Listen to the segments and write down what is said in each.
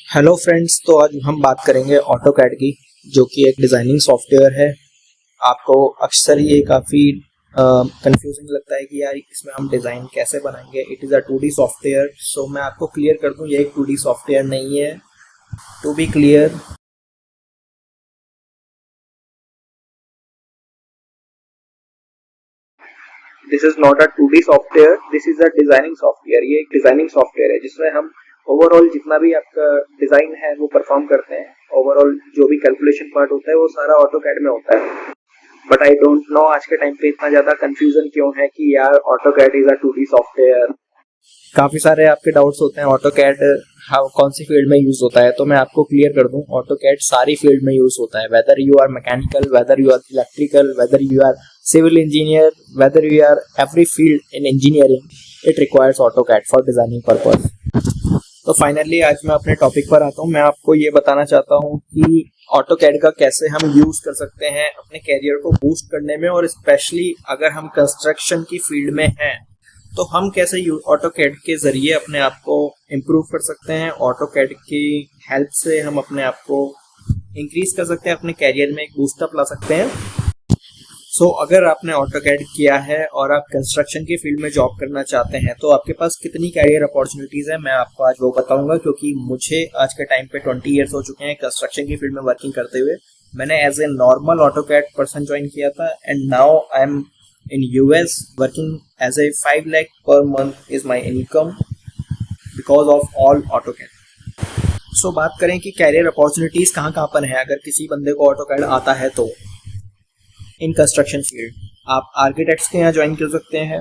Hello friends, तो आज हम बात करेंगे ऑटोकैड की, जो कि एक डिज़ाइनिंग सॉफ्टवेयर है। आपको अक्सर ये काफ़ी कंफ्यूजिंग लगता है कि यार इसमें हम डिज़ाइन कैसे बनाएंगे। It is a 2D software. So मैं आपको क्लियर कर दूं, ये एक 2D सॉफ्टवेयर नहीं है। To be clear, this is not a 2D software, this is a designing software. ये एक डिजाइनिंग सॉफ्टवेयर है जिसमें हम ओवरऑल जितना भी आपका डिजाइन है वो परफॉर्म करते हैं। ओवरऑल जो भी कैलकुलेशन पार्ट होता है वो सारा ऑटोकैड में होता है। बट आई डोंट नो आज के टाइम पे इतना ज्यादा कंफ्यूजन क्यों है कि यार AutoCAD is a 2D software. काफी सारे आपके डाउट्स होते हैं ऑटोकैड कौन सी फील्ड में यूज होता है। तो मैं आपको क्लियर कर दूं, ऑटोकैड सारी फील्ड में यूज होता है। Whether you are mechanical, whether you are electrical, whether you are civil engineer, whether you are every field in engineering, it requires AutoCAD for designing purpose. तो फाइनली आज मैं अपने टॉपिक पर आता हूँ। मैं आपको ये बताना चाहता हूँ कि ऑटोकैड का कैसे हम यूज कर सकते हैं अपने कैरियर को बूस्ट करने में, और स्पेशली अगर हम कंस्ट्रक्शन की फील्ड में हैं तो हम कैसे ऑटोकैड के जरिए अपने आप को इम्प्रूव कर सकते हैं। ऑटोकैड की हेल्प से हम अपने आप को इंक्रीज कर सकते हैं, अपने कैरियर में एक बूस्टअप ला सकते हैं। अगर आपने ऑटोकैड किया है और आप कंस्ट्रक्शन की फील्ड में जॉब करना चाहते हैं तो आपके पास कितनी कैरियर अपॉर्चुनिटीज है, मैं आपको आज वो बताऊंगा। क्योंकि मुझे आज के टाइम पे 20 ईयर्स हो चुके हैं कंस्ट्रक्शन की फील्ड में वर्किंग करते हुए। मैंने as a normal AutoCAD person join किया था and now I am in US working as a 5 lakh per month is my income because of all AutoCAD. बात करें कि कैरियर अपॉर्चुनिटीज कहाँ कहाँ पर है अगर किसी बंदे को ऑटोकैड आता है तो। इन कंस्ट्रक्शन फील्ड आप आर्किटेक्ट्स के यहाँ ज्वाइन कर सकते हैं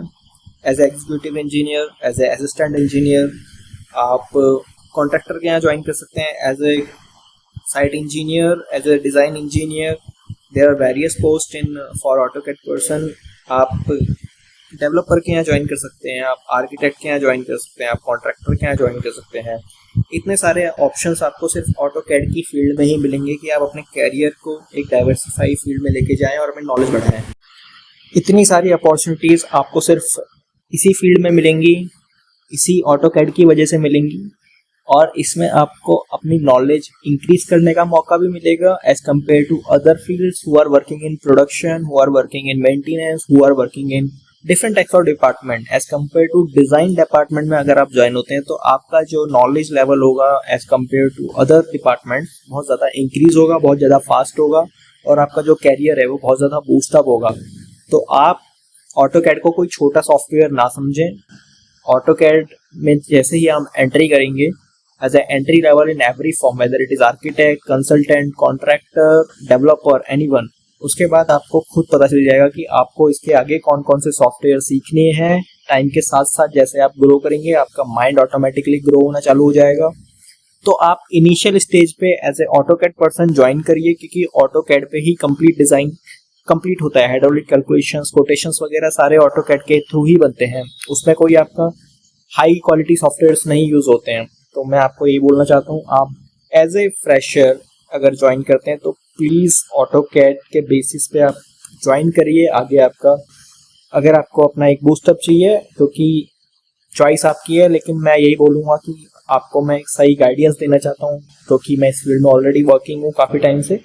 as a executive engineer, as a assistant engineer. आप कॉन्ट्रैक्टर के यहाँ ज्वाइन कर सकते हैं as a site engineer, as a design engineer. There are various post in for AutoCAD person. आप डेवलपर के यहाँ ज्वाइन कर सकते हैं, आप आर्किटेक्ट के यहाँ ज्वाइन कर सकते हैं, आप कॉन्ट्रैक्टर के यहाँ ज्वाइन कर सकते हैं। इतने सारे ऑप्शंस आपको सिर्फ ऑटोकैड की फील्ड में ही मिलेंगे कि आप अपने कैरियर को एक डाइवर्सिफाई फील्ड में लेके जाएं और अपनी नॉलेज बढ़ाएं। इतनी सारी अपॉर्चुनिटीज़ आपको सिर्फ इसी फील्ड में मिलेंगी, इसी ऑटोकैड की वजह से मिलेंगी। और इसमें आपको अपनी नॉलेज इंक्रीज करने का मौका भी मिलेगा as compare to other fields who are working in production, who are working in maintenance, who are working in different types of department. As compare to design department में अगर आप ज्वाइन होते हैं तो आपका जो नॉलेज लेवल होगा as compare to other department बहुत ज़्यादा इंक्रीज होगा, बहुत ज़्यादा फास्ट होगा, और आपका जो कैरियर है वो बहुत ज़्यादा बूस्टअप होगा। तो आप ऑटोकैड को कोई छोटा सॉफ्टवेयर ना समझें। ऑटोकैड में जैसे ही हम एंट्री करेंगे as a entry level in every form, whether it is architect, consultant, contractor, developer, anyone, उसके बाद आपको खुद पता चल जाएगा कि आपको इसके आगे कौन कौन से सॉफ्टवेयर सीखने हैं। टाइम के साथ साथ जैसे आप ग्रो करेंगे आपका माइंड ऑटोमेटिकली ग्रो होना चालू हो जाएगा। तो आप इनिशियल स्टेज पे as a AutoCAD person join करिए, क्योंकि ऑटोकैड पे ही कंप्लीट डिजाइन कंप्लीट होता है। हाइड्रोलिक कैलकुलेशंस, कोटेशंस वगैरह सारे ऑटोकैड के थ्रू ही बनते हैं। उसमें कोई आपका हाई क्वालिटी सॉफ्टवेयर्स नहीं यूज होते हैं। तो मैं आपको ये बोलना चाहता हूँ, आप एज ए फ्रेशर अगर ज्वाइन करते हैं तो प्लीज़ ऑटोकैड के बेसिस पे आप ज्वाइन करिए। आगे आपका अगर आपको अपना एक बूस्टअप चाहिए, क्योंकि चॉइस आपकी है, लेकिन मैं यही बोलूँगा कि आपको मैं एक सही गाइडेंस देना चाहता हूँ, क्योंकि मैं इस फील्ड में ऑलरेडी वर्किंग हूँ काफ़ी टाइम से।